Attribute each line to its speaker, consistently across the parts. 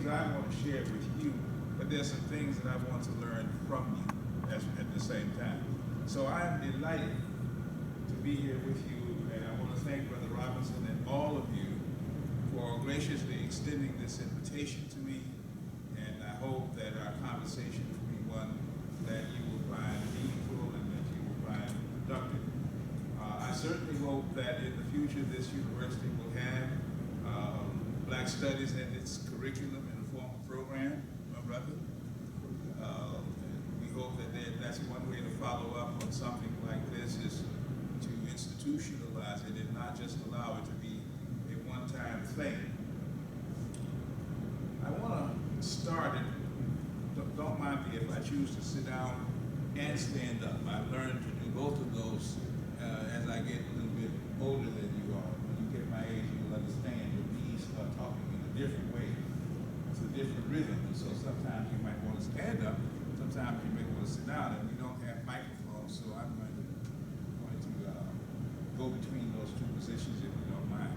Speaker 1: things I want to share with you, but there's some things that I want to learn from you at the same time. So I am delighted to be here with you, and I want to thank Brother Robinson and all of you for graciously extending this invitation to me, and I hope that our conversation will be one that you will find meaningful and that you will find productive. I certainly hope that in the future this university will have Black Studies in its curriculum in the formal program, my brother. We hope that that's one way to follow up on something like this, is to institutionalize it and not just allow it to be a one-time thing. I want to start it, don't mind me if I choose to sit down and stand up. I've learned to do both of those as I get a little bit older than you are. When you get my age, you'll understand your knees start talking in a different way. It's a different rhythm, and so sometimes you might want to stand up, sometimes you may want to sit down, and we don't have microphones, so I'm going to go between those two positions if you don't mind.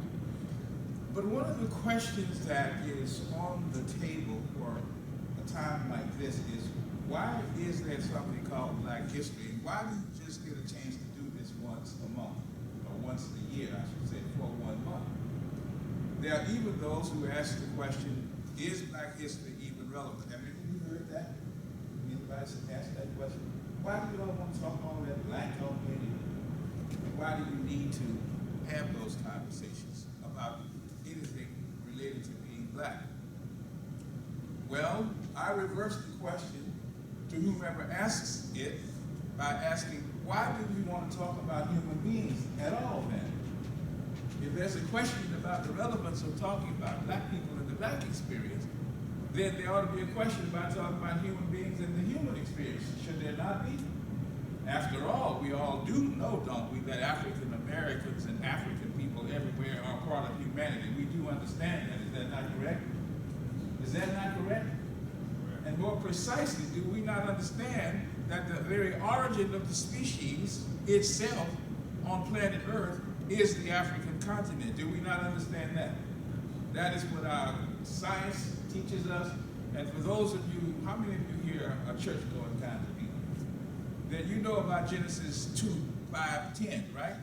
Speaker 1: But one of the questions that is on the table for a time like this is, why is there something called Black History? And why do you just get a chance to do this once a month, or once a year, I should say, for 1 month? There are even those who ask the question, is Black history even relevant? Have you heard that? Anybody ask that question? Why do you all want to talk all that black talk anyway? Why do you need to have those conversations about anything related to being black? Well, I reverse the question to whomever asks it by asking, why do we want to talk about human beings at all then? If there's a question about the relevance of talking about black people and the black experience, then there ought to be a question about talking about human beings and the human experience. Should there not be? After all, we all do know, don't we, that African Americans and African people everywhere are part of humanity. We do understand that. Is that not correct? Is that not correct? And more precisely, do we not understand that the very origin of the species itself on planet Earth is the African continent? Do we not understand that? That is what our science teaches us. And for those of you, how many of you here are church-going kinds of people? Then you know about Genesis 2, 5, 10, right?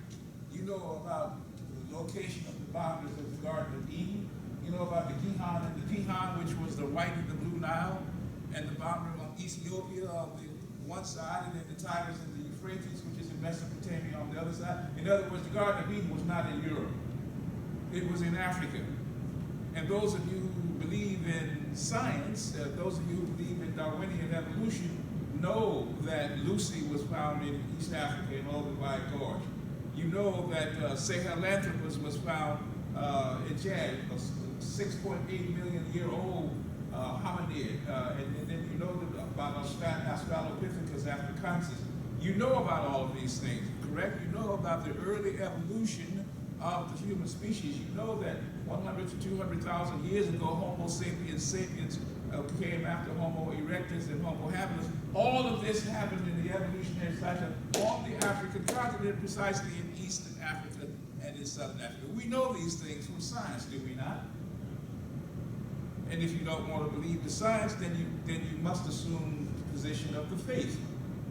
Speaker 1: You know about the location of the boundaries of the Garden of Eden. You know about the Gihon and the Pihon, which was the white and the blue Nile, and the boundary of Ethiopia on the one side, and then the Tigris and the Euphrates, which is in Mesopotamia on the other side. In other words, the Garden of Eden was not in Europe. It was in Africa. And those of you who believe in science, those of you who believe in Darwinian evolution, know that Lucy was found in East Africa in Old White Gorge. You know that Sahelanthropus was found in Chad, a 6.8 million year old hominid, and then you know about Australopithecus africanus. You know about all of these things, correct? You know about the early evolution of the human species. You know that 100 to 200,000 years ago, Homo sapiens came after Homo erectus and Homo habilis. All of this happened in the evolutionary cycle on the African continent, precisely in Eastern Africa and in Southern Africa. We know these things from science, do we not? And if you don't want to believe the science, then you must assume the position of the faith.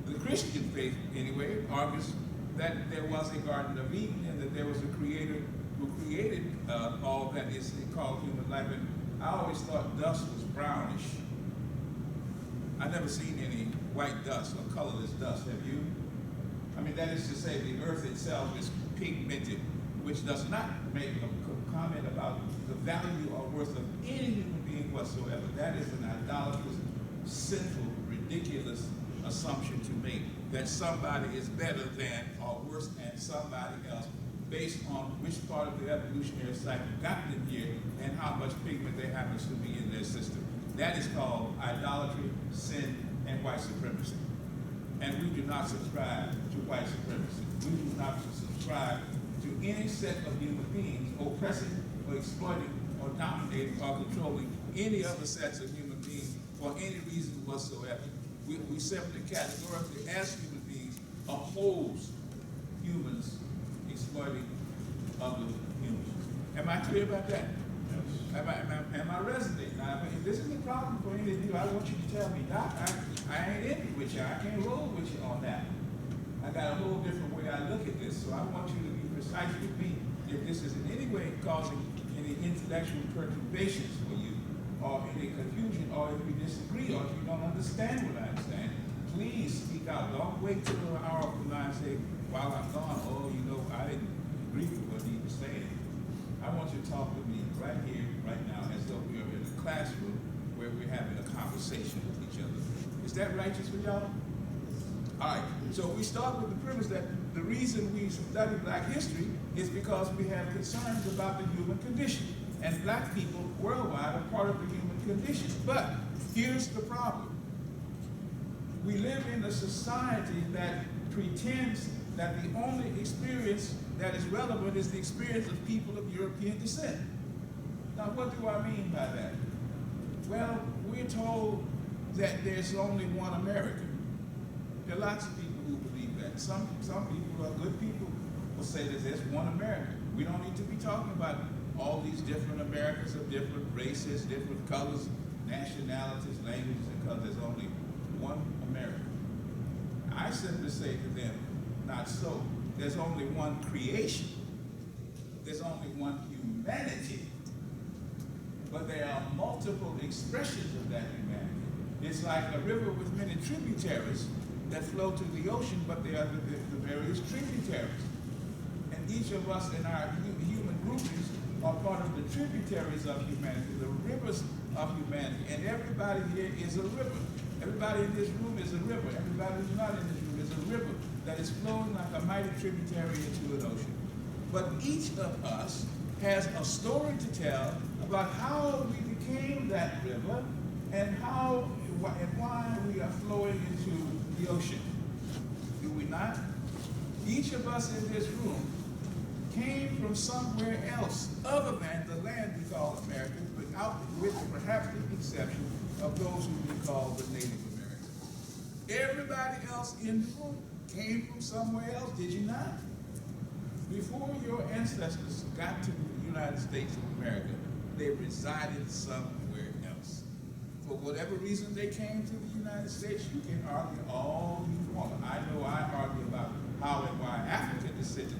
Speaker 1: The Christian faith, anyway, argues that there was a Garden of Eden and that there was a creator who created all that is called human life. And I always thought dust was brownish. I've never seen any white dust or colorless dust, have you? I mean, that is to say, the earth itself is pigmented, which does not make a comment about the value or worth of any human being whatsoever. That is an idolatrous, sinful, ridiculous assumption to make, that somebody is better than or worse than somebody else based on which part of the evolutionary cycle got them here and how much pigment there happens to be in their system. That is called idolatry, sin, and white supremacy. And we do not subscribe to white supremacy. We do not subscribe to any set of human beings oppressing or exploiting or dominating or controlling any other sets of human beings for any reason whatsoever. We simply categorically, as human beings, oppose humans exploiting other humans. Am I clear about that? Yes. Am I resonating? Now, this is problem for any of you, I want you to tell me, Doc, I ain't in it with you. I can't roll with you on that. I got a whole different way I look at this, so I want you to be precise with me. If this is in any way causing any intellectual perturbations for you, or any confusion, or if you disagree, or if you don't understand what I'm saying, please speak out. Don't wait till an hour from now and say, while I'm gone, oh, you know, I didn't agree with what he was saying. I want you to talk with me right here, right now, as though we are in a classroom where we're having a conversation with each other. Is that righteous for y'all? All right, so we start with the premise that the reason we study black history is because we have concerns about the human condition. And black people worldwide are part of the human condition. But here's the problem. We live in a society that pretends that the only experience that is relevant is the experience of people of European descent. Now, what do I mean by that? Well, we're told that there's only one America. There are lots of people who believe that. Some people are good people will say that there's one America. We don't need to be talking about all these different Americas of different races, different colors, nationalities, languages, and colors. There's only one America. I simply say to them, not so. There's only one creation. There's only one humanity. But there are multiple expressions of that humanity. It's like a river with many tributaries that flow to the ocean, but they are the various tributaries. And each of us in our human groupings are part of the tributaries of humanity, the rivers of humanity. And everybody here is a river. Everybody in this room is a river. Everybody who's not in this room is a river that is flowing like a mighty tributary into an ocean. But each of us has a story to tell about how we became that river and how and why we are flowing into the ocean. Do we not? Each of us in this room came from somewhere else other than the land we call America, with perhaps the exception of those who we call the Native Americans. Everybody else in the room came from somewhere else, did you not? Before your ancestors got to the United States of America, they resided somewhere else. For whatever reason they came to the United States, you can argue all you want. I know I argue about how and why African descended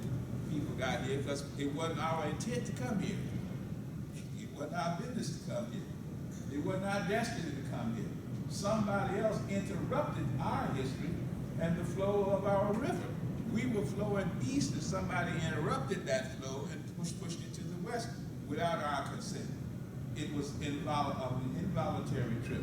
Speaker 1: people got here, because it wasn't our intent to come here. It wasn't our business to come here. It wasn't our destiny to come here. Somebody else interrupted our history and the flow of our river. We were flowing east and somebody interrupted that flow and pushed it to the west without our consent. It was an involuntary trip.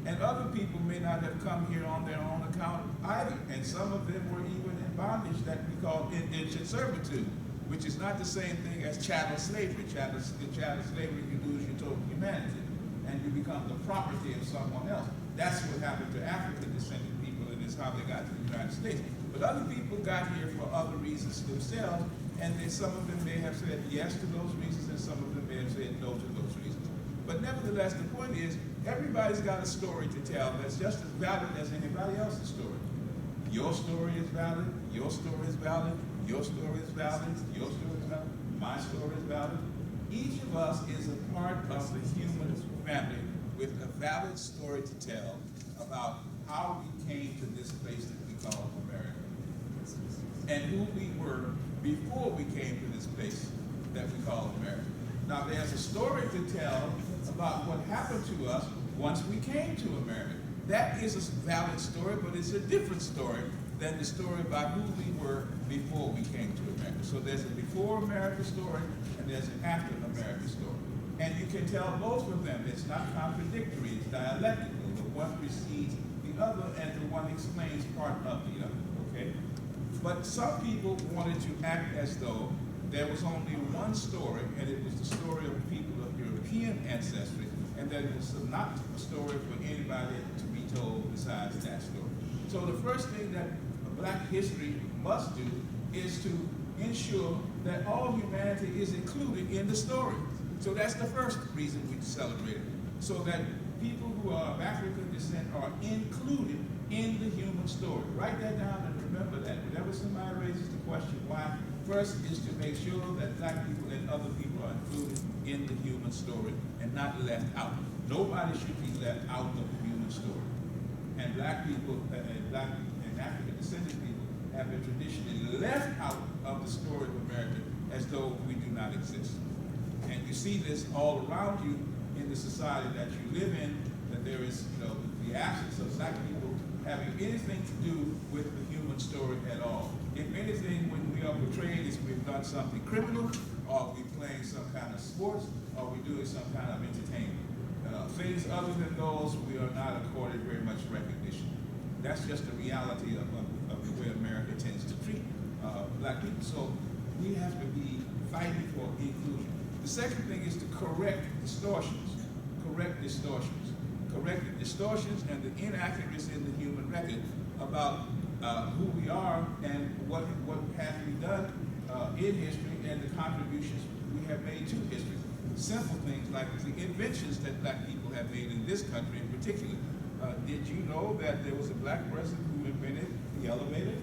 Speaker 1: And other people may not have come here on their own account either. And some of them were even in bondage that we call indentured servitude, which is not the same thing as chattel slavery. Chattel slavery, you lose your total humanity and you become the property of someone else. That's what happened to African descended people, and it's how they got to the United States. But other people got here for other reasons themselves, and then some of them may have said yes to those reasons, and some of them may have said no to those reasons. But nevertheless, the point is, everybody's got a story to tell that's just as valid as anybody else's story. Your story is valid, your story is valid, your story is valid, your story is valid, my story is valid. Each of us is a part of the human family with a valid story to tell about how we came to this place that we call America, and who we were before we came to this place that we call America. Now, there's a story to tell about what happened to us once we came to America. That is a valid story, but it's a different story than the story about who we were before we came to America. So there's a before America story, and there's an after America story. And you can tell both of them. It's not contradictory, it's dialectical. The one precedes the other, and the one explains part of the other, okay? But some people wanted to act as though there was only one story, and it was the story of people of European ancestry, and that it was not a story for anybody to be told besides that story. So the first thing that Black history must do is to ensure that all humanity is included in the story. So that's the first reason we celebrate it, so that people who are of African descent are included in the human story. Write that down and remember that. Whenever somebody raises the question why, first is to make sure that Black people and other people are included in the human story and not left out. Nobody should be that out of the human story. And black people, black and African descendant people have been traditionally left out of the story of America as though we do not exist. And you see this all around you in the society that you live in, that there is, the absence of black people having anything to do with the human story at all. If anything, when we are portrayed as we've done something criminal, or we're playing some kind of sports, or we're doing some kind of entertainment. Things other than those, we are not accorded very much recognition. That's just the reality of the way America tends to treat black people. So we have to be fighting for inclusion. The second thing is to correct distortions. Correct the distortions and the inaccuracies in the human record about who we are and what have we done in history and the contributions we have made to history. Simple things like the inventions that black people have made in this country in particular. Did you know that there was a black person who invented the elevator,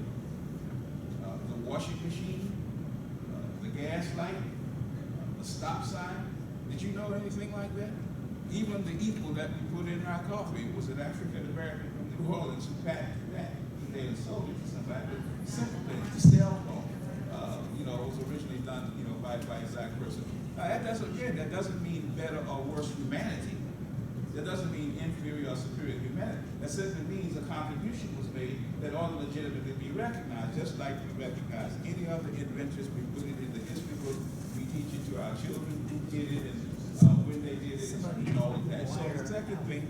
Speaker 1: the washing machine, the gas light, the stop sign? Did you know anything like that? Even the equal that we put in our coffee was an African American from New Orleans who patented that. He made a soldier to somebody. Simple things. The cell phone, was originally done, by a black person. That doesn't mean better or worse humanity. That doesn't mean inferior or superior humanity. That simply means a contribution was made that ought to legitimately be recognized, just like we recognize any other inventions. We put it in the history book. We teach it to our children who did it and when they did it and all of that. So the second thing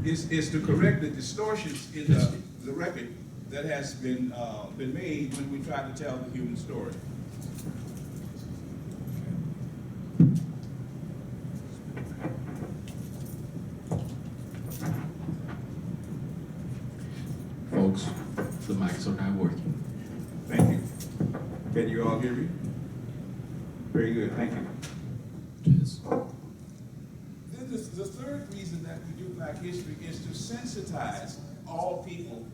Speaker 1: is to correct the distortions in the record that has been made when we try to tell the human story.
Speaker 2: Folks, the mics are not working.
Speaker 1: Thank you. Can you all hear me? Very good, thank you.
Speaker 2: Yes.
Speaker 1: Then the third reason that we do Black history is to sensitize all people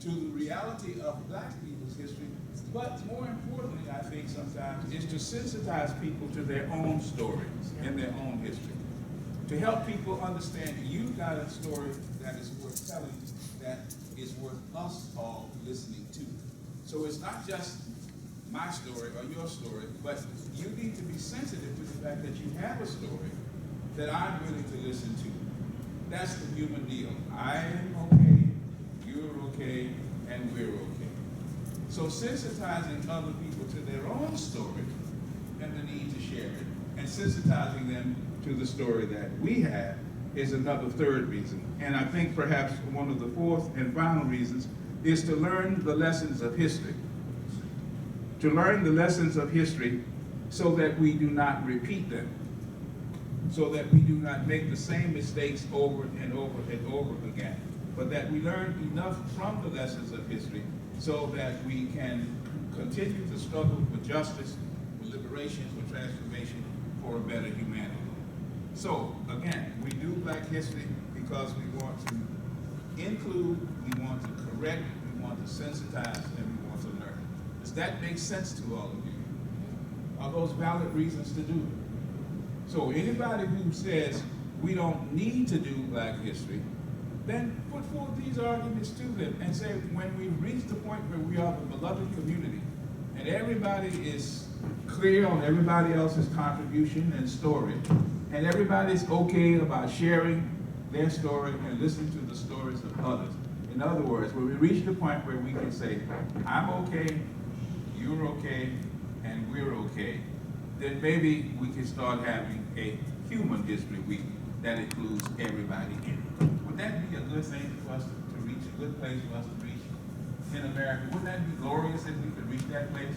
Speaker 1: to the reality of black people's history, but more importantly, I think sometimes, is to sensitize people to their own story and their own history. To help people understand you've got a story that is worth telling, that is worth us all listening to. So it's not just my story or your story, but you need to be sensitive to the fact that you have a story that I'm willing to listen to. That's the human deal. I am okay, you're okay, and we're okay. So sensitizing other people to their own story and the need to share it, and sensitizing them to the story that we have is another third reason. And I think perhaps one of the fourth and final reasons is to learn the lessons of history. To learn the lessons of history so that we do not repeat them, so that we do not make the same mistakes over and over and over again, but that we learn enough from the lessons of history so that we can continue to struggle for justice, for liberation, for transformation, for a better humanity. So, again, we do Black history because we want to include, we want to correct, we want to sensitize, and we want to learn. Does that make sense to all of you? Are those valid reasons to do it? So anybody who says we don't need to do Black history, then put forth these arguments to them and say, when we reach the point where we are the beloved community and everybody is clear on everybody else's contribution and story, and everybody's okay about sharing their story and listening to the stories of others. In other words, when we reach the point where we can say, I'm okay, you're okay, and we're okay, then maybe we can start having a human history week that includes everybody in it. Would that be a good thing for us to reach, a good place for us to reach in America? Wouldn't that be glorious if we could reach that place?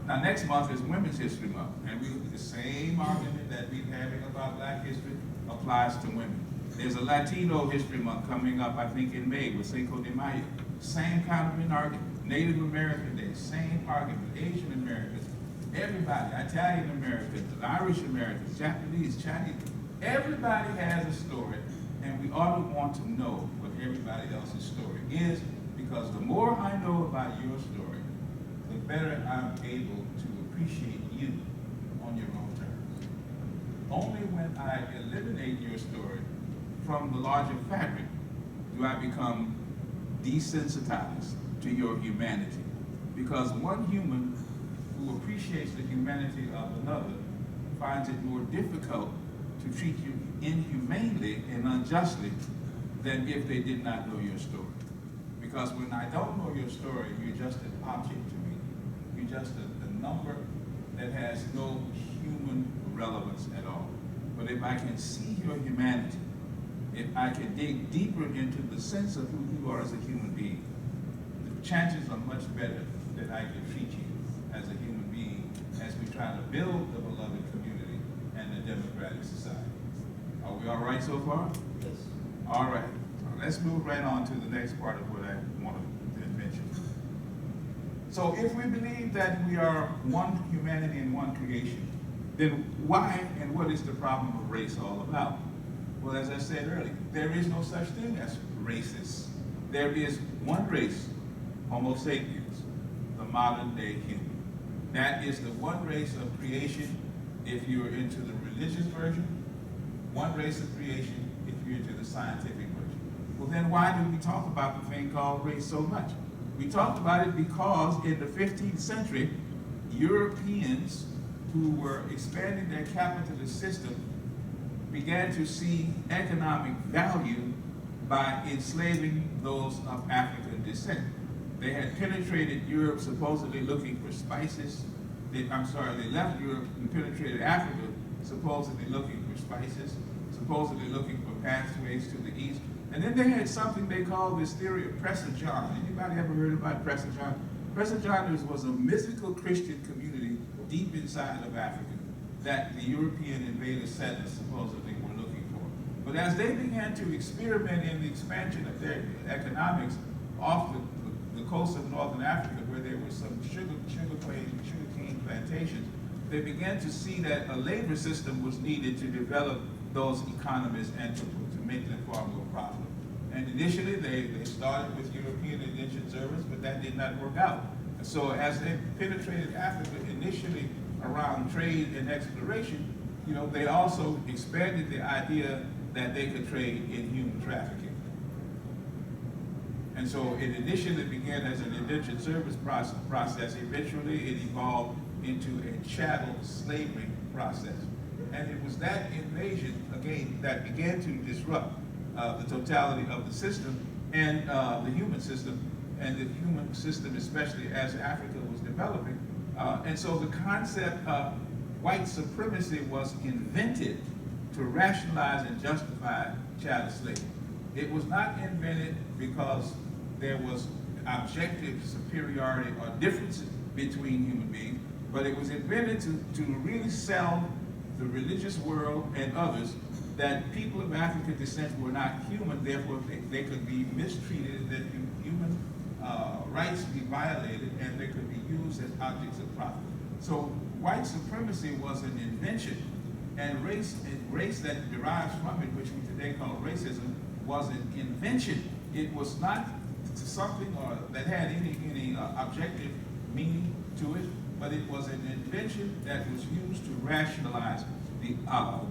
Speaker 1: Now, next month is Women's History Month, and the same argument that we're having about Black history applies to women. There's a Latino History Month coming up, I think, in May with Cinco de Mayo. Same kind of an argument. Native American Day, same argument. Asian Americans, everybody, Italian Americans, Irish Americans, Japanese, Chinese, everybody has a story, and we ought to want to know what everybody else's story is, because the more I know about your story, the better I'm able to appreciate you on your own terms. Only when I eliminate your story from the larger fabric do I become desensitized to your humanity. Because one human who appreciates the humanity of another finds it more difficult to treat you inhumanely and unjustly than if they did not know your story. Because when I don't know your story, you're just an object to me. You're just a number that has no human relevance at all. But if I can see your humanity, if I can dig deeper into the sense of who you are as a human being, the chances are much better that I can treat you as a human being as we try to build the beloved community and the democratic society. Are we all right so far?
Speaker 3: Yes.
Speaker 1: All right. Let's move right on to the next part of what I want to mention. So if we believe that we are one humanity and one creation, then why and what is the problem of race all about? Well, as I said earlier, there is no such thing as races. There is one race, Homo sapiens, the modern day human. That is the one race of creation if you're into the religious version, one race of creation if you're into the scientific version. Well, then why do we talk about the thing called race so much? We talked about it because in the 15th century, Europeans who were expanding their capitalist system began to see economic value by enslaving those of African descent. They had penetrated Europe supposedly looking for spices. They left Europe and penetrated Africa supposedly looking for spices, supposedly looking for pathways to the east. And then they had something they called this theory of Pressagion. Anybody ever heard about Pressagion? Pressagion was a mythical Christian community deep inside of Africa that the European invader settlers supposedly were looking for. But as they began to experiment in the expansion of their economics off the coast of northern Africa, where there were some sugarcane plantations, they began to see that a labor system was needed to develop those economies and to make them far more profitable. And initially, they started with European indentured servants, but that did not work out. So as they penetrated Africa, initially around trade and exploration, they also expanded the idea that they could trade in human trafficking. And so it initially began as an indentured service process. Eventually, it evolved into a chattel slavery process. And it was that invasion, again, that began to disrupt the totality of the system and the human system, especially as Africa was developing. And so the concept of white supremacy was invented to rationalize and justify chattel slavery. It was not invented because there was objective superiority or differences between human beings, but it was invented to really sell the religious world and others that people of African descent were not human, therefore they could be mistreated, that human rights be violated, and they could be used as objects of profit. So white supremacy was an invention, and race that derives from it, which we today call racism, was an invention. It was not something that had any objective meaning to it, but it was an invention that was used to rationalize the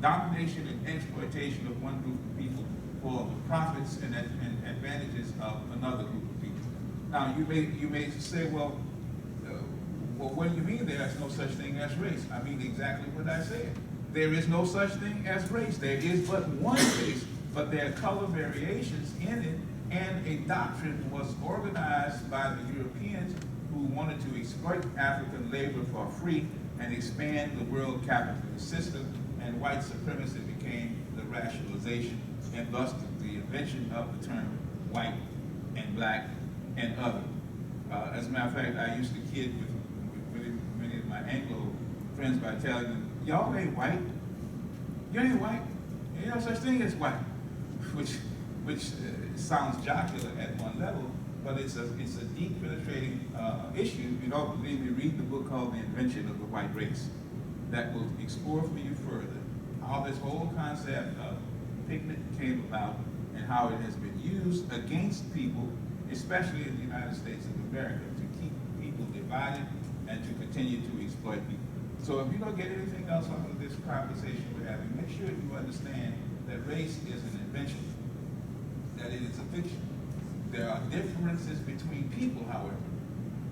Speaker 1: domination and exploitation of one group of people for the profits and advantages of another group of people. Now, you may say, well, what do you mean there's no such thing as race? I mean exactly what I said. There is no such thing as race. There is but one race, but there are color variations in it, and a doctrine was organized by the Europeans who wanted to exploit African labor for free and expand the world capitalist system, and white supremacy became the rationalization, and thus the invention of the term white and black and other. As a matter of fact, I used to kid with many of my Anglo friends by telling them, y'all ain't white. You ain't white. Ain't no such thing as white, which sounds jocular at one level, but it's a deep penetrating issue. If you don't believe me, read the book called The Invention of the White Race. That will explore for you further how this whole concept of pigment came about and how it has been used against people, especially in the United States of America, to keep people divided and to continue to exploit people. So if you don't get anything else out of this conversation we're having, make sure you understand that race is an invention, that it is a fiction. There are differences between people, however,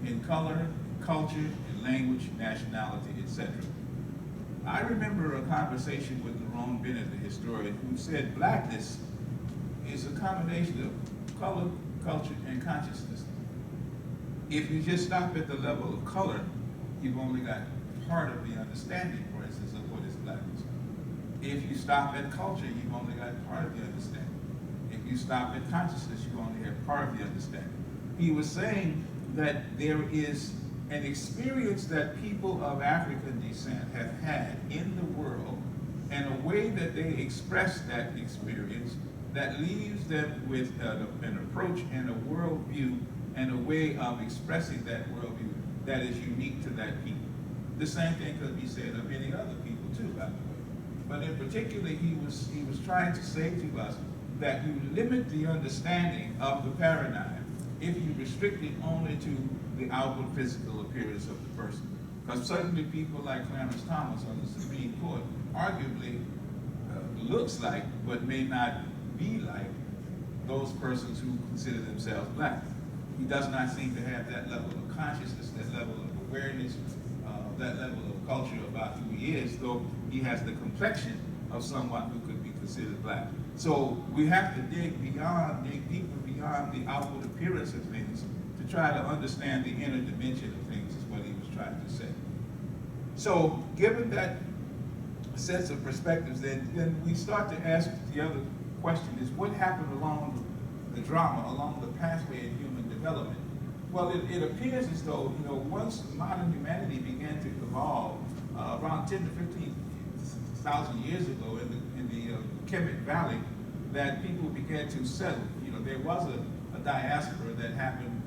Speaker 1: in color, culture, in language, nationality, etc. I remember a conversation with Lerone Bennett, the historian, who said blackness is a combination of color, culture, and consciousness. If you just stop at the level of color, you've only got part of the understanding, for instance, of what is blackness. If you stop at culture, you've only got part of the understanding. If you stop at consciousness, you only have part of the understanding. He was saying that there is an experience that people of African descent have had in the world, and a way that they express that experience that leaves them with an approach and a worldview and a way of expressing that worldview that is unique to that people. The same thing could be said of any other people too, by the way. But in particular, he was trying to say to us that you limit the understanding of the paradigm if you restrict it only to the outward physical appearance of the person. Because certainly people like Clarence Thomas on the Supreme Court arguably looks like, but may not be like, those persons who consider themselves black. He does not seem to have that level of consciousness, that level of awareness, that level of culture about who he is, though he has the complexion of someone who could be considered black. So we have to dig deeper beyond the outward appearance of things to try to understand the inner dimension of things, is what he was trying to say. So given that sense of perspectives, then we start to ask the other question is, what happened along the drama, along the pathway in human development? Well, it appears as though, once modern humanity began to evolve around 10 to 15,000 years ago in the Kemet Valley, that people began to settle. There was a diaspora that happened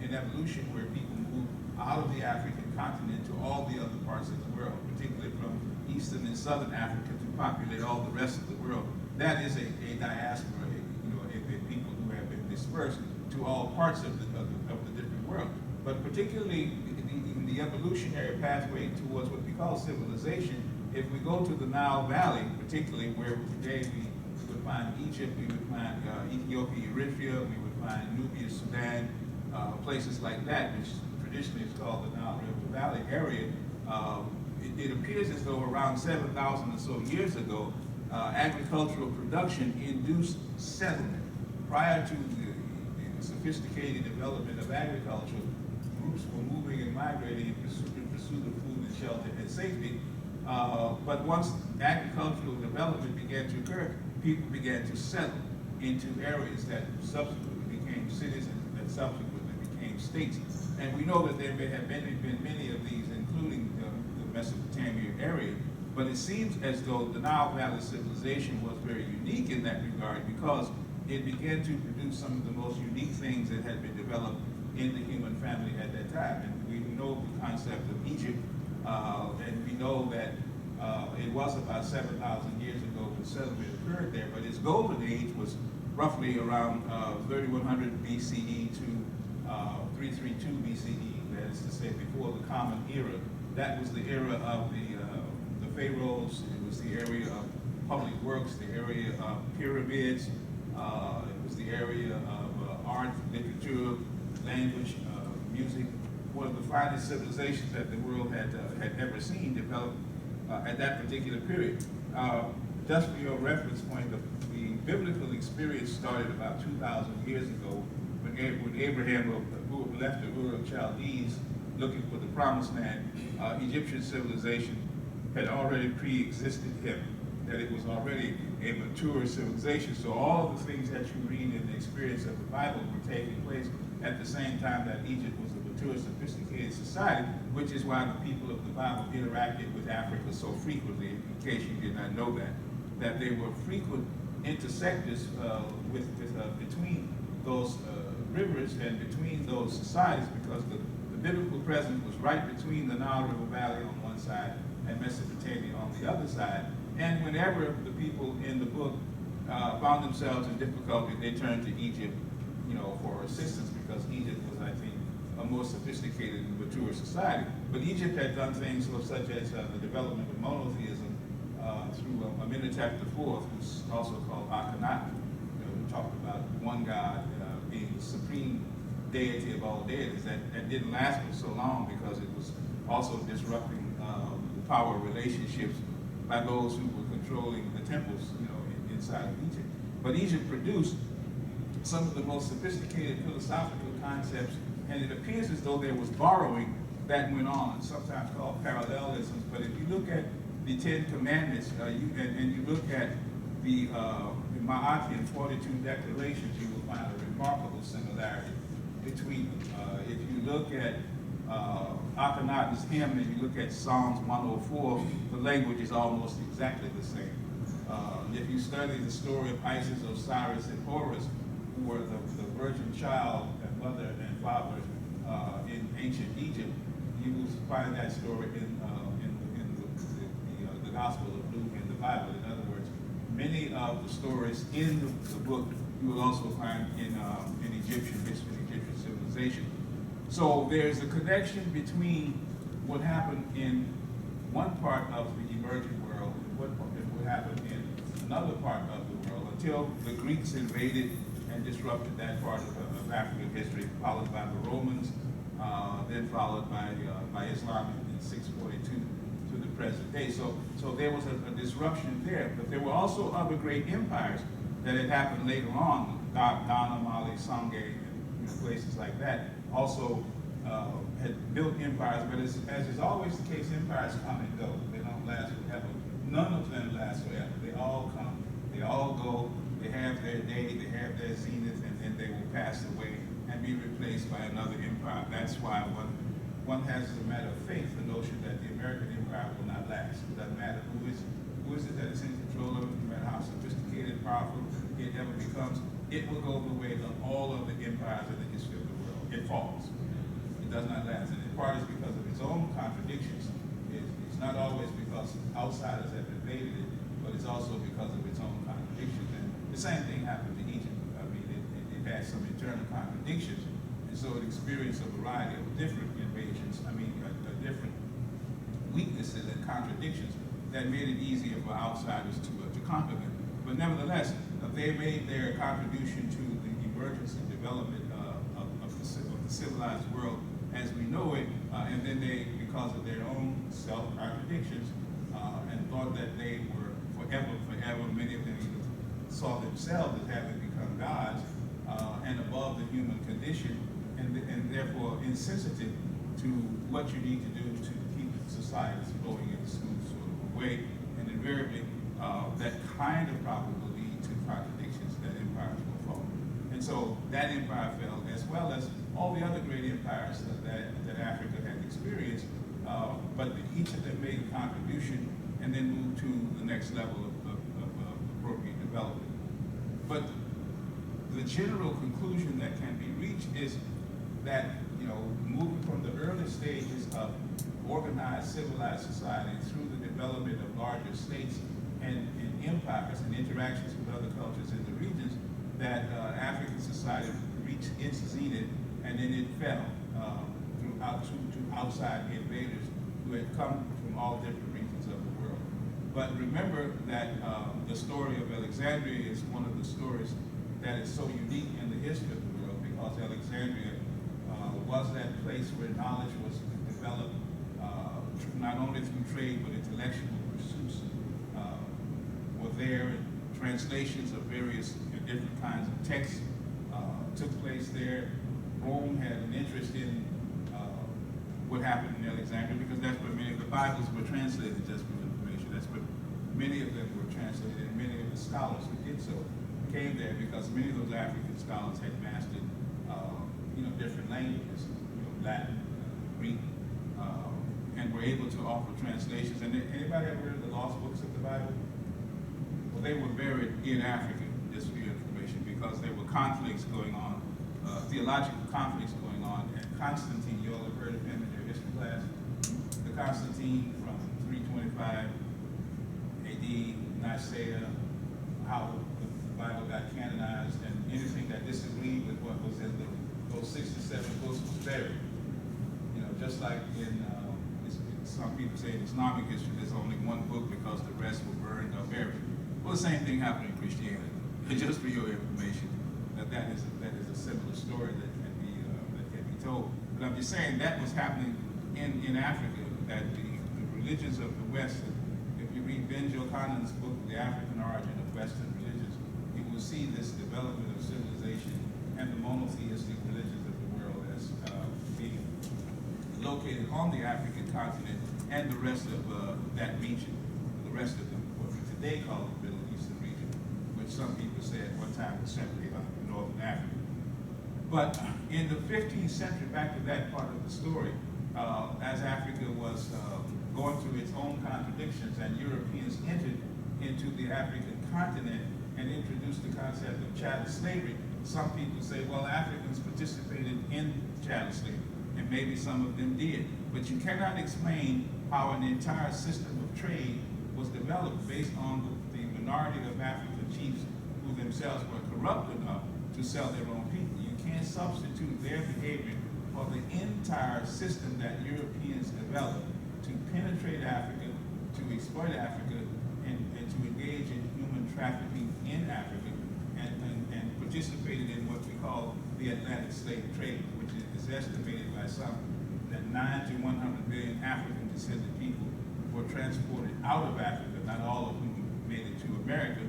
Speaker 1: in evolution, where people moved out of the African continent to all the other parts of the world, particularly from Eastern and Southern Africa to populate all the rest of the world. That is a diaspora, people who have been dispersed to all parts of the different world. But particularly in the evolutionary pathway towards what we call civilization, if we go to the Nile Valley, particularly where today we would find Egypt, we would find Ethiopia, Eritrea, we would find Nubia, Sudan, places like that, which traditionally is called the Nile River Valley area. It appears as though around 7,000 or so years ago, agricultural production induced settlement. Prior to the sophisticated development of agriculture, groups were moving and migrating in pursuit of food and shelter and safety. But once agricultural development began to occur, people began to settle into areas that subsequently became cities and that subsequently became states. And we know that there have been many of these, including the Mesopotamia area. But it seems as though the Nile Valley civilization was very unique in that regard, because it began to produce some of the most unique things that had been developed in the human family at that time. And we know the concept of Egypt, and we know that it was about 7,000 years ago when settlement occurred there, but its golden age was roughly around 3100 BCE to 332 BCE, that is to say before the Common Era. That was the era of the pharaohs. It was the area of public works, the area of pyramids. It was the area of art, literature, language, music. One of the finest civilizations that the world had ever seen developed at that particular period. Just for your reference point, the biblical experience started about 2,000 years ago when Abraham, who left the Ur of Chaldees looking for the promised land. Egyptian civilization had already pre-existed him, that it was already a mature civilization. So all of the things that you read in the experience of the Bible were taking place at the same time that Egypt was a mature, sophisticated society, which is why the people of the Bible interacted with Africa so frequently, in case you did not know that they were frequent intersectors between those rivers and between those societies, because the biblical presence was right between the Nile River Valley on one side and Mesopotamia on the other side. And whenever the people in the book found themselves in difficulty, they turned to Egypt, for assistance, because Egypt was, I think, a more sophisticated and mature society. But Egypt had done things such as the development of monotheism through Amenhotep IV, who's also called Akhenaten, who talked about one God being the supreme deity of all deities. That didn't last for so long because it was also disrupting the power relationships by those who were controlling the temples, inside of Egypt. But Egypt produced some of the most sophisticated philosophical concepts, and it appears as though there was borrowing that went on, sometimes called parallelisms. But if you look at the Ten Commandments, and you look at the Ma'atian 42 declarations, you will find a remarkable similarity between them. If you look at Akhenaten's hymn and you look at Psalms 104, the language is almost exactly the same. If you study the story of Isis, Osiris, and Horus, who were the virgin child and mother and father in ancient Egypt, you will find that story in the Gospel of Luke and the Bible. In other words, many of the stories in the book you will also find in Egyptian history, Egyptian civilization. So there's a connection between what happened in one part of the emerging world and what happened in another part of the world until the Greeks invaded and disrupted that part of African history, followed by the Romans, then followed by Islam in 642 to the present day. So there was a disruption there, but there were also other great empires that had happened later on. Ghana, Mali, Sangay, and places like that also had built empires, but as is always the case, empires come and go. They don't last forever. None of them last forever. They all come, they all go, they have their day, they have their zenith, and then they will pass away and be replaced by another empire. That's why one has, as a matter of faith, the notion that the American empire will not last. It doesn't matter who is it that is in control of it, no matter how sophisticated, powerful it ever becomes, it will go the way of all of the empires in the history of the world. It falls. It does not last. And in part is because of its own contradictions. It's not always because outsiders have invaded it, but it's also because of its own contradictions. And the same thing happened to Egypt. I mean, it had some internal contradictions, and so it experienced a variety of different invasions, different weaknesses and contradictions that made it easier for outsiders to conquer them. But nevertheless, they made their contribution to the emergence and development of the civilized world as we know it, and then they, because of their own self-contradictions, and thought that they were forever, many of them even saw themselves as having become gods and above the human condition, and therefore insensitive to what you need to do to keep societies flowing in a smooth sort of way. And invariably, that kind of problem will lead to contradictions that empires will fall. And so that empire fell, as well as all the other great empires that Africa had experienced, but each of them made a contribution and then moved to the next level of appropriate development. But the general conclusion that can be reached is that, moving from the early stages of organized civilized society through the development of larger states and empires and interactions with other cultures in the regions, that African society reached its zenith, and then it fell to outside invaders who had come from all different regions of the world. But remember that the story of Alexandria is one of the stories that is so unique in the history of the world, because Alexandria was that place where knowledge was developed, not only through trade, but intellectual pursuits were there, and translations of various different kinds of texts took place there. Rome had an interest in what happened in Alexandria, because that's where many of the Bibles were translated, just for information. That's where many of them were translated, and many of the scholars who did so came there because many of those African scholars had mastered different languages, Latin, Greek, and were able to offer translations. And anybody ever heard of the lost books of the Bible? Well, they were buried in Africa, just for your information, because there were conflicts going on, theological conflicts going on. And Constantine, you all have heard of him in your history class. The Constantine from 325 AD, Nicaea, how the Bible got canonized, and anything that disagreed with what was in those 67 books was buried. just like some people say in Islamic history, there's only one book because the rest were burned or buried. Well, the same thing happened in Christianity. Just for your information, that is a similar story that can be told. But I'm just saying that was happening in Africa. That the religions of the West. If you read Ben Johanann's book, The African Origin of Western Religions, you will see this development of civilization and the monotheistic religions of the world as being located on the African continent and the rest of that region, the rest of what we today call the Middle Eastern region, which some people say at one time was simply Northern Africa. But in the 15th century, back to that part of the story, as Africa was going through its own contradictions and Europeans entered into the African continent and introduced the concept of chattel slavery, some people say, well, Africans participated in chattel slavery, and maybe some of them did. But you cannot explain how an entire system of trade was developed based on the minority of African chiefs who themselves were corrupt enough to sell their own people. You can't substitute their behavior for the entire system that Europeans developed to penetrate Africa, to exploit Africa, and to engage in human trafficking in Africa, and participated in what we call the Atlantic slave trade, which is estimated by some that 9 to 100 million African descended people were transported out of Africa, not all of whom made it to America,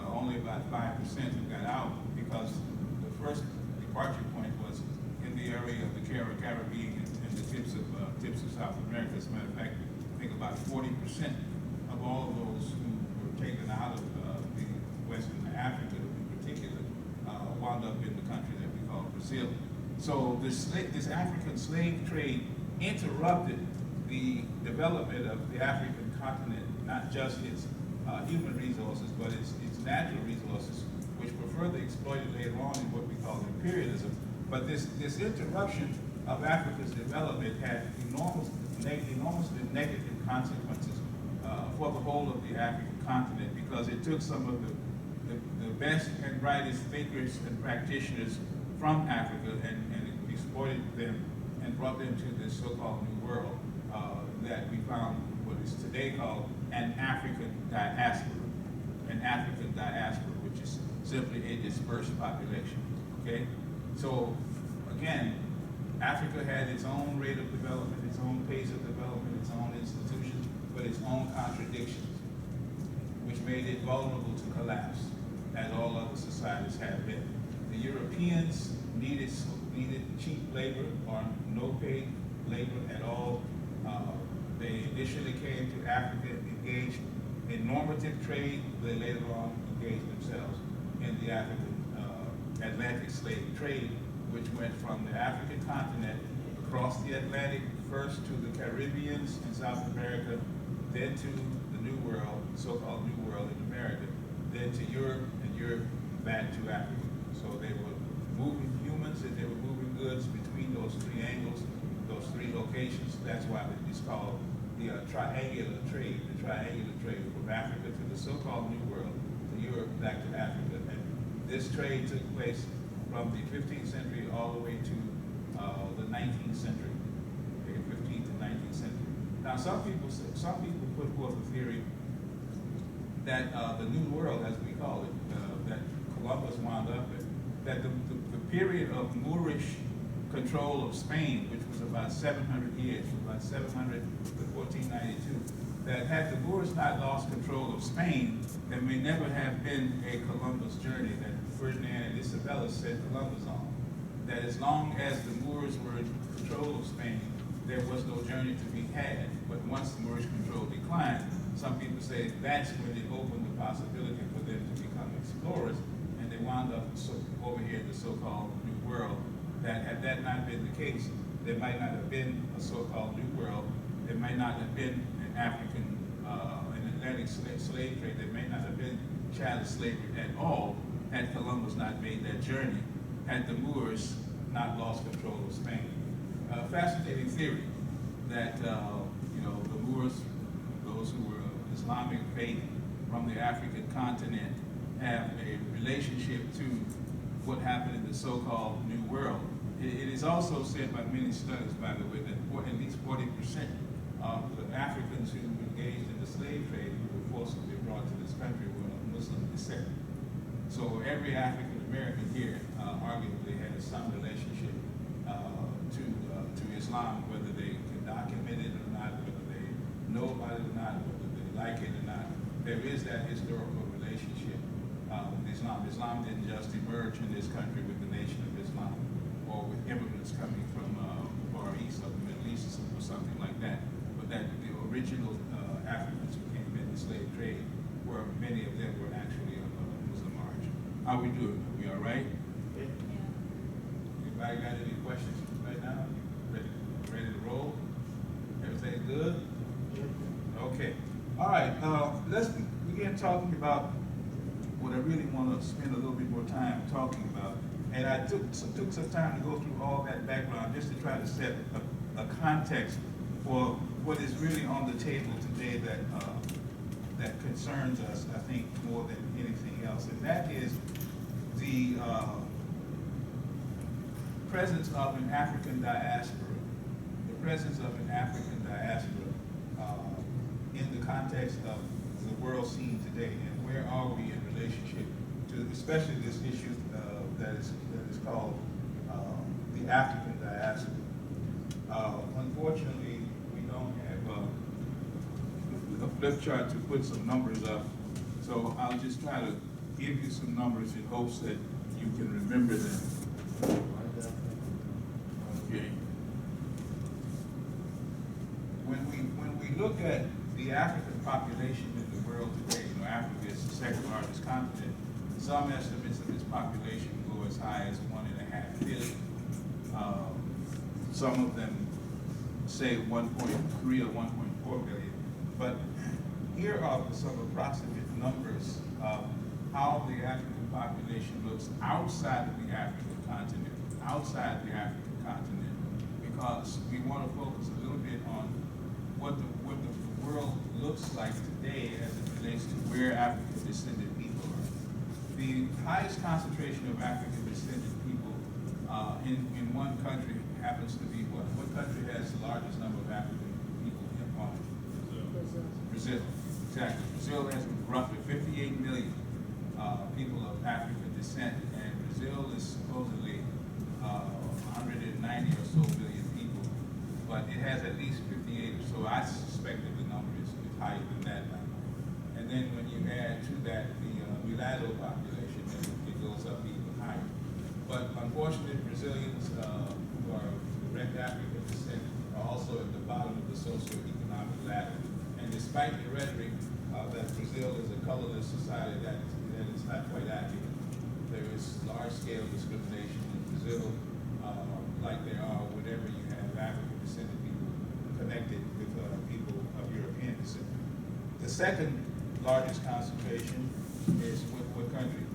Speaker 1: only about 5% who got out, because the first departure point was in the area of the Caribbean and the tips of South America. As a matter of fact, I think about 40% of all of those who were taken out of the Western Africa in particular wound up in the country that we call Brazil. So this African slave trade interrupted the development of the African continent, not just its human resources, but its natural resources, which were further exploited later on in what we call imperialism. But this interruption of Africa's development had enormously negative consequences for the whole of the African continent, because it took some of the best and brightest thinkers and practitioners from Africa and exploited them and brought them to this so-called New World that we found what is today called an African diaspora, which is simply a dispersed population, okay? So, again, Africa had its own rate of development, its own pace of development, its own institutions, but its own contradictions, which made it vulnerable to collapse, as all other societies have been. The Europeans needed cheap labor or no paid labor at all. They initially came to Africa, engaged in normative trade. They later on engaged themselves in the African Atlantic slave trade, which went from the African continent across the Atlantic, first to the Caribbeans in South America, then to the New World, so-called New World in America, then to Europe, and Europe back to Africa. So they were moving humans and they were moving goods between those three angles, those three locations. That's why it's called the triangular trade from Africa to the so-called New World, to Europe, back to Africa. And this trade took place from the 15th century all the way to the 19th century, okay, 15th and 19th century. Now, some people put forth a theory that the New World, as we call it, that Columbus wound up in, that the period of Moorish control of Spain, which was about 700 years, about 700 to 1492, that had the Moors not lost control of Spain, there may never have been a Columbus journey that Ferdinand and Isabella sent Columbus on. That as long as the Moors were in control of Spain, there was no journey to be had. But once the Moorish control declined, some people say that's when it opened the possibility for them to become explorers, and they wound up over here in the so-called New World. That had that not been the case, there might not have been a so-called New World. There might not have been an African, an Atlantic slave trade. There may not have been chattel slavery at all had Columbus not made that journey, had the Moors not lost control of Spain. Fascinating theory that the Moors, those who were of Islamic faith from the African continent, have a relationship to what happened in the so-called New World. It is also said by many studies, by the way, that at least 40% of the Africans who engaged in the slave trade who were forcibly brought to this country were of Muslim descent. So every African American here arguably has some relationship to Islam, whether they can document it or not, whether they know about it or not, whether they like it or not. There is that historical relationship with Islam. Islam didn't just emerge in this country with the Nation of Islam or with immigrants coming from Far East or the Middle East or something like that, but that the original Africans who came in the slave trade were, many of them were actually of Muslim origin. How we doing? We all right?
Speaker 3: Yeah.
Speaker 1: Anybody got any questions right now? Ready to roll? Everything good? Okay. All right. Let's begin talking about what I really want to spend a little bit more time talking about. And I took some time to go through all that background just to try to set a context for what is really on the table today that concerns us, I think, more than anything else. And that is the presence of an African diaspora. The presence of an African diaspora in the context of the world scene today, and where are we in relationship to, especially this issue that is called the African diaspora. Unfortunately, we don't have a flip chart to put some numbers up, so I'll just try to give you some numbers in hopes that you can remember them. Okay. When we look at the African population in the world today, you know, Africa is the second largest continent. Some estimates of its population go as high as 1.5 billion. Some of them say 1.3 or 1.4 billion. But here are some approximate numbers of how the African population looks outside of the African continent, because we want to focus a little bit on what the world looks like today as it relates to where African descended people are. The highest concentration of African descended people in one country happens to be what? What country has the largest number of African people on it? Brazil. Exactly. Brazil has roughly 58 million people of African descent, and Brazil is supposedly 190 or so million people, but it has at least 58 or so. I suspect that the number is higher than that number. And then when you add to that the mulatto population, it goes up even higher. But unfortunately, Brazilians who are direct African descent are also at the bottom of the socioeconomic ladder. And despite the rhetoric that Brazil is a colorless society, that is not quite accurate. There is large-scale discrimination in Brazil, like there are whenever you have African descended people connected with people of European descent. The second largest concentration is what country?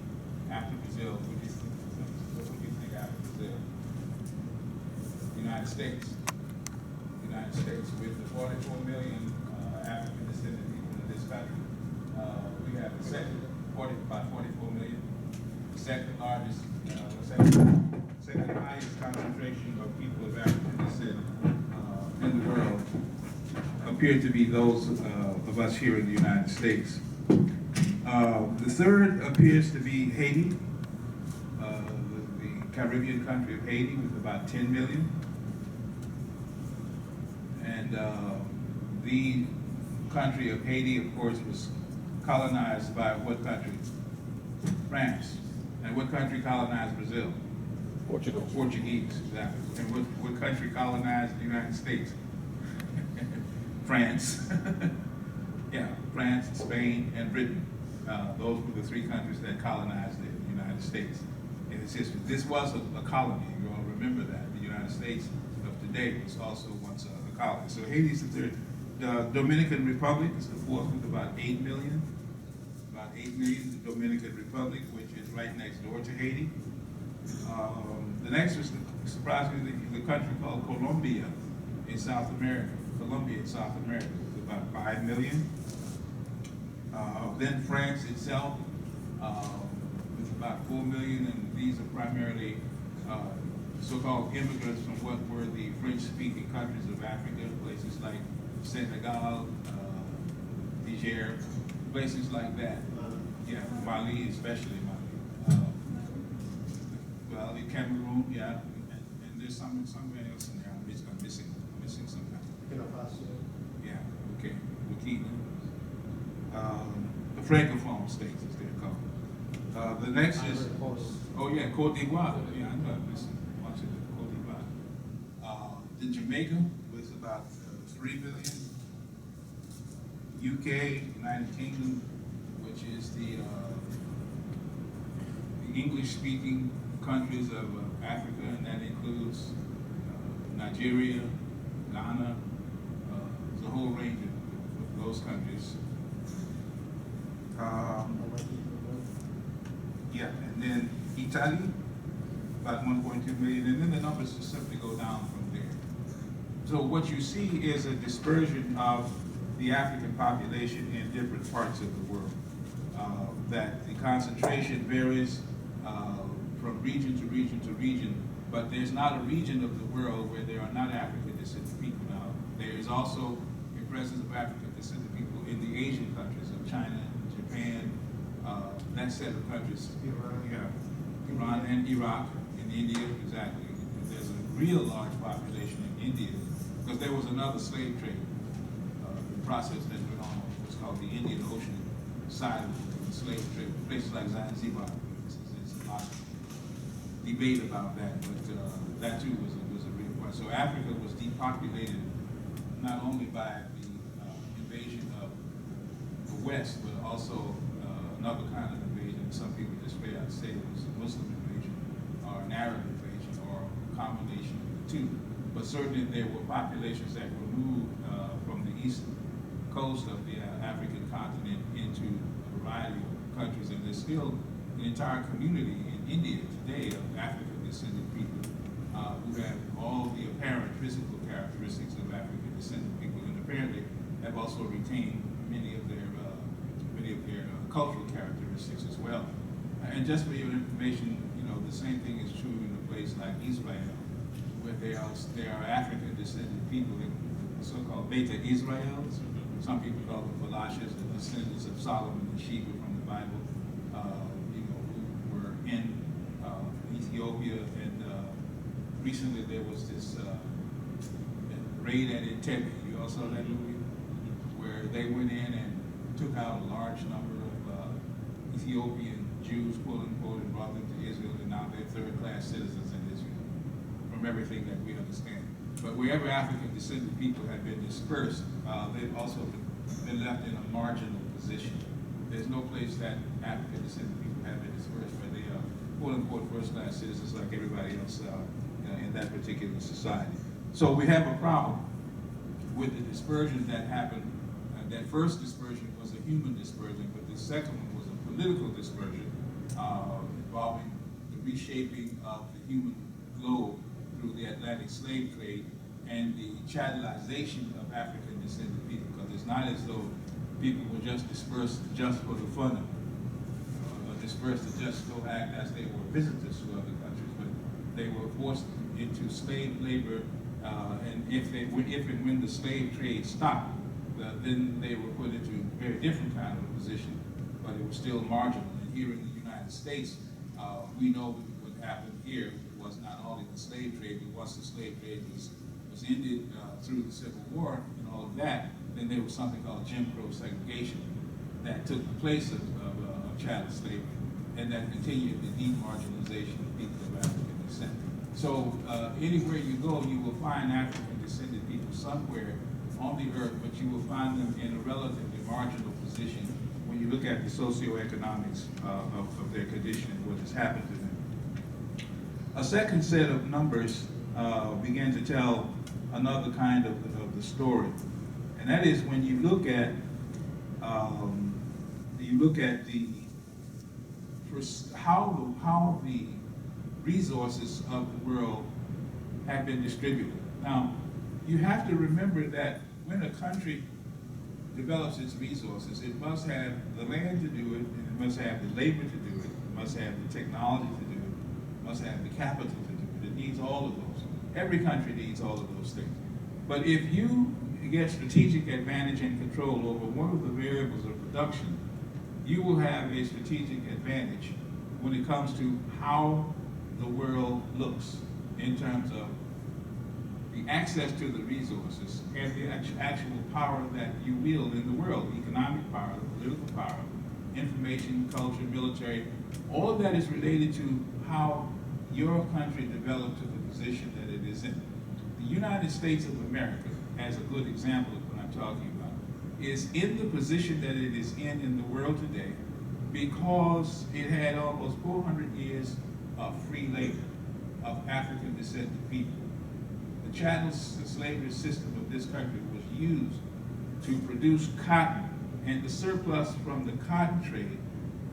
Speaker 1: After Brazil, what would you think after Brazil? United States. United States, with the 44 million African descended people in this country. We have the second, about 44 million. The second largest, second highest concentration of people of African descent in the world appear to be those of us here in the United States. The third appears to be Haiti, the Caribbean country of Haiti, with about 10 million. And the country of Haiti, of course, was colonized by what country? France. And what country colonized Brazil?
Speaker 2: Portugal.
Speaker 1: Portuguese, exactly. And what country colonized the United States? France. Yeah, France, Spain, and Britain. Those were the three countries that colonized the United States in its history. This was a colony. You all remember that. The United States of today was also once a colony. So Haiti's the third. The Dominican Republic is the fourth with about 8 million. About 8 million, the Dominican Republic, which is right next door to Haiti. The next was, surprisingly, the country called Colombia in South America. Colombia in South America with about 5 million. Then France itself with about 4 million, and these are primarily so-called immigrants from what were the French-speaking countries of Africa, places like Senegal, Niger, places like that. Yeah, Mali, especially Mali. Well, in Cameroon, yeah, and there's somewhere else in there. I'm missing some. Yeah, okay, Burkina. The Francophone states, as they're called. The next is, oh yeah, Cote d'Ivoire. Yeah, I know I'm missing a bunch of the Cote d'Ivoire. Then Jamaica was about 3 million. UK, United Kingdom, which is the English-speaking countries of Africa, and that includes Nigeria, Ghana, there's a whole range of those countries. Yeah, and then Italy, about 1.2 million, and then the numbers just simply go down from there. So what you see is a dispersion of the African population in different parts of the world. That the concentration varies from region to region to region, but there's not a region of the world where there are not African descended people now. There is also a presence of African descended people in the Asian countries of China, Japan, that set of countries. Iran and Iraq, in India, exactly. There's a real large population in India, because there was another slave trade process that went on, what's called the Indian Ocean side of the slave trade, places like Zanzibar. There's a lot of debate about that, but that too was a real point. So Africa was depopulated not only by the invasion of the West, but also another kind of invasion. Some people just straight out say it was a Muslim invasion or an Arab invasion or a combination of the two. But certainly there were populations that were moved from the east coast of the African continent into a variety of countries, and there's still an entire community in India today of African descended people who have all the apparent physical characteristics of African descended people, and apparently have also retained many of their cultural characteristics as well. And just for your information, you know, the same thing is true in a place like Israel, where there are African descended people, the so-called Beta Israels. Some people call them Falashas, the descendants of Solomon and Sheba from the Bible, you know, who were in Ethiopia. And recently there was this raid at Entebbe. You all saw that movie? Where they went in and took out a large number of Ethiopian Jews, quote unquote, and brought them to Israel, and now they're third-class citizens in Israel, from everything that we understand. But wherever African descended people have been dispersed, they've also been left in a marginal position. There's no place that African descended people have been dispersed where they are quote-unquote first-class citizens like everybody else in that particular society. So we have a problem with the dispersion that happened. That first dispersion was a human dispersion, but the second one was a political dispersion involving the reshaping of the human globe through the Atlantic slave trade and the chattelization of African descended people, because it's not as though people were just dispersed just for the fun of it, or dispersed to just go act as they were visitors to other countries, but they were forced into slave labor, and if and when the slave trade stopped, then they were put into a very different kind of a position, but it was still marginal. And here in the United States, we know what happened here was not only the slave trade, but once the slave trade was ended through the Civil War and all of that, then there was something called Jim Crow segregation that took the place of chattel slavery, and that continued the demarginalization of people of African descent. So anywhere you go, you will find African descended people somewhere on the earth, but you will find them in a relatively marginal position when you look at the socioeconomics of their condition and what has happened to them. A second set of numbers began to tell another kind of the story, and that is when you look at how the resources of the world have been distributed. Now, you have to remember that when a country develops its resources, it must have the land to do it, and it must have the labor to do it, it must have the technology to do it, it must have the capital to do it. that needs all of those. Every country needs all of those things. But if you get strategic advantage and control over one of the variables of production, you will have a strategic advantage when it comes to how the world looks in terms of the access to the resources and the actual power that you wield in the world, the economic power, the political power, information, culture, military. All of that is related to how your country developed to the position that it is in. The United States of America, as a good example of what I'm talking about, is in the position that it is in the world today because it had almost 400 years of free labor of African descended people. The chattel slavery system of this country was used to produce cotton, and the surplus from the cotton trade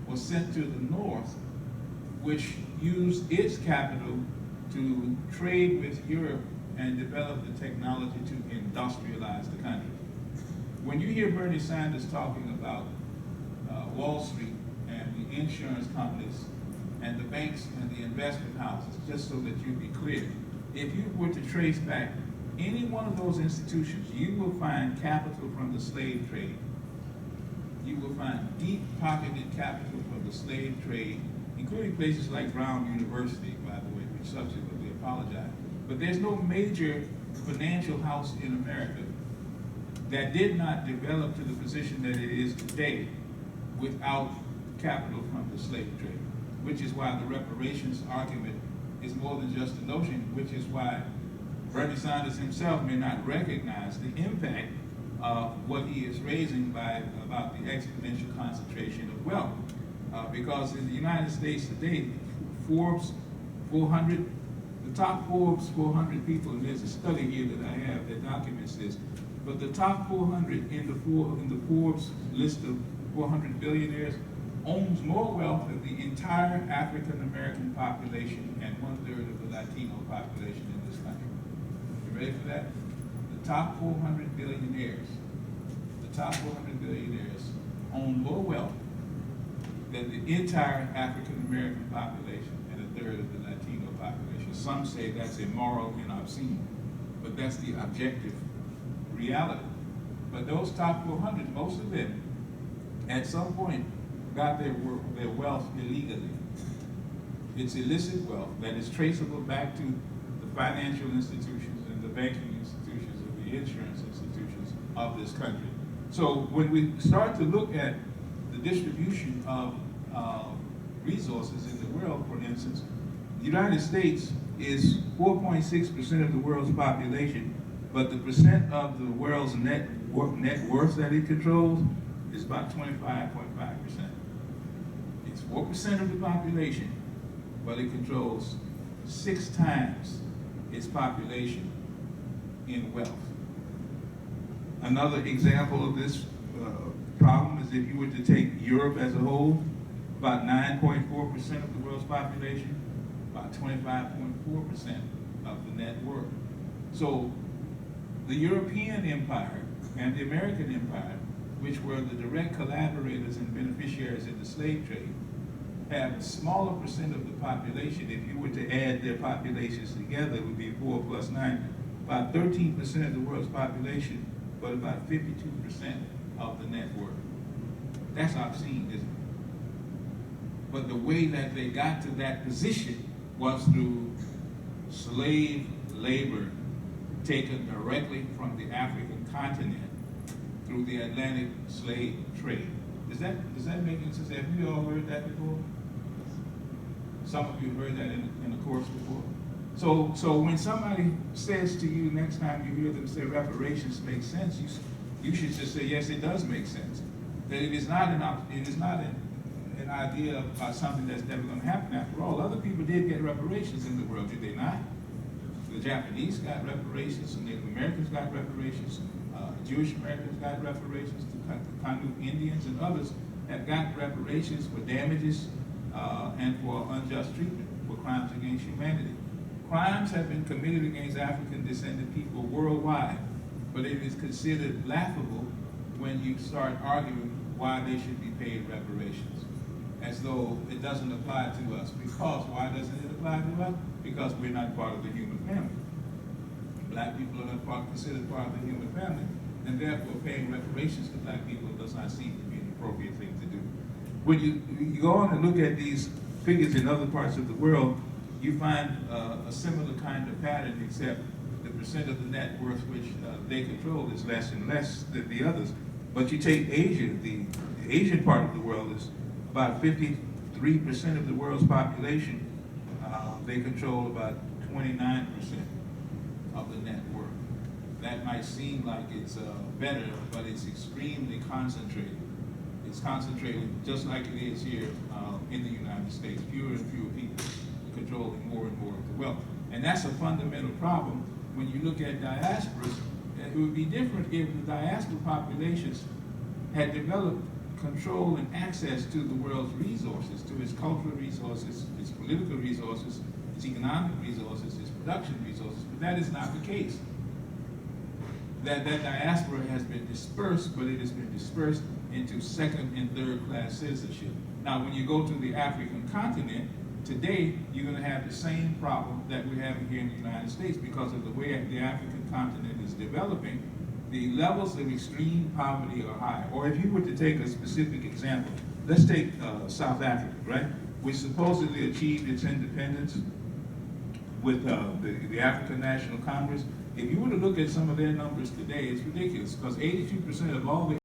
Speaker 1: was sent to the North, which used its capital to trade with Europe and develop the technology to industrialize the country. When you hear Bernie Sanders talking about Wall Street and the insurance companies and the banks and the investment houses, just so that you be clear, if you were to trace back any one of those institutions, you will find capital from the slave trade. You will find deep-pocketed capital from the slave trade, including places like Brown University, by the way, which subsequently apologized. But there's no major financial house in America that did not develop to the position that it is today without capital from the slave trade, which is why the reparations argument is more than just a notion, which is why Bernie Sanders himself may not recognize the impact of what he is raising by about the exponential concentration of wealth. Because in the United States today, Forbes 400, the top Forbes 400 people, and there's a study here that I have that documents this, but the top 400 in the Forbes list of 400 billionaires owns more wealth than the entire African American population and 1/3 of the Latino population in this country. You ready for that? The top 400 billionaires, own more wealth than the entire African American population and 1/3 of the Latino population. Some say that's immoral and obscene, but that's the objective reality. But those top 400, most of them, at some point, got their wealth illegally. It's illicit wealth that is traceable back to the financial institutions and the banking institutions and the insurance institutions of this country. So when we start to look at the distribution of resources in the world, for instance, the United States is 4.6% of the world's population, but the percent of the world's net worth that it controls is about 25.5%. It's 4% of the population, but it controls 6 times its population in wealth. Another example of this problem is if you were to take Europe as a whole, about 9.4% of the world's population, about 25.4% of the net worth. So the European empire and the American empire, which were the direct collaborators and beneficiaries in the slave trade, have a smaller percent of the population. If you were to add their populations together, it would be 4 plus 9, about 13% of the world's population, but about 52% of the net worth. That's obscene, isn't it? But the way that they got to that position was through slave labor taken directly from the African continent through the Atlantic slave trade. Does that make any sense? Have you all heard that before? Some of you heard that in a course before. So when somebody says to you next time you hear them say reparations make sense, you should just say yes, it does make sense. That it is not an idea about something that's never going to happen. After all, other people did get reparations in the world, did they not? The Japanese got reparations, the Native Americans got reparations, Jewish Americans got reparations, the Kanu Indians and others have got reparations for damages and for unjust treatment, for crimes against humanity. Crimes have been committed against African descended people worldwide, but it is considered laughable when you start arguing why they should be paid reparations. as though it doesn't apply to us. Because why doesn't it apply to us? Because we're not part of the human family. Black people are not considered part of the human family, and therefore paying reparations to black people does not seem to be an appropriate thing to do. When you go on and look at these figures in other parts of the world, you find a similar kind of pattern, except the percent of the net worth which they control is less and less than the others. But you take Asia, the Asian part of the world is about 53% of the world's population. They control about 29% of the net worth. That might seem like it's better, but it's extremely concentrated. It's concentrated just like it is here in the United States. Fewer and fewer people controlling more and more of the wealth. And that's a fundamental problem when you look at diasporas. It would be different if the diaspora populations had developed control and access to the world's resources, to its cultural resources, its political resources, its economic resources, its production resources, but that is not the case. That diaspora has been dispersed, but it has been dispersed into second and third class citizenship. Now, when you go to the African continent, today you're going to have the same problem that we're having here in the United States because of the way the African continent is developing. The levels of extreme poverty are high. Or if you were to take a specific example, let's take South Africa, right? Which supposedly achieved its independence with the African National Congress. If you were to look at some of their numbers today, it's ridiculous because 82% of all the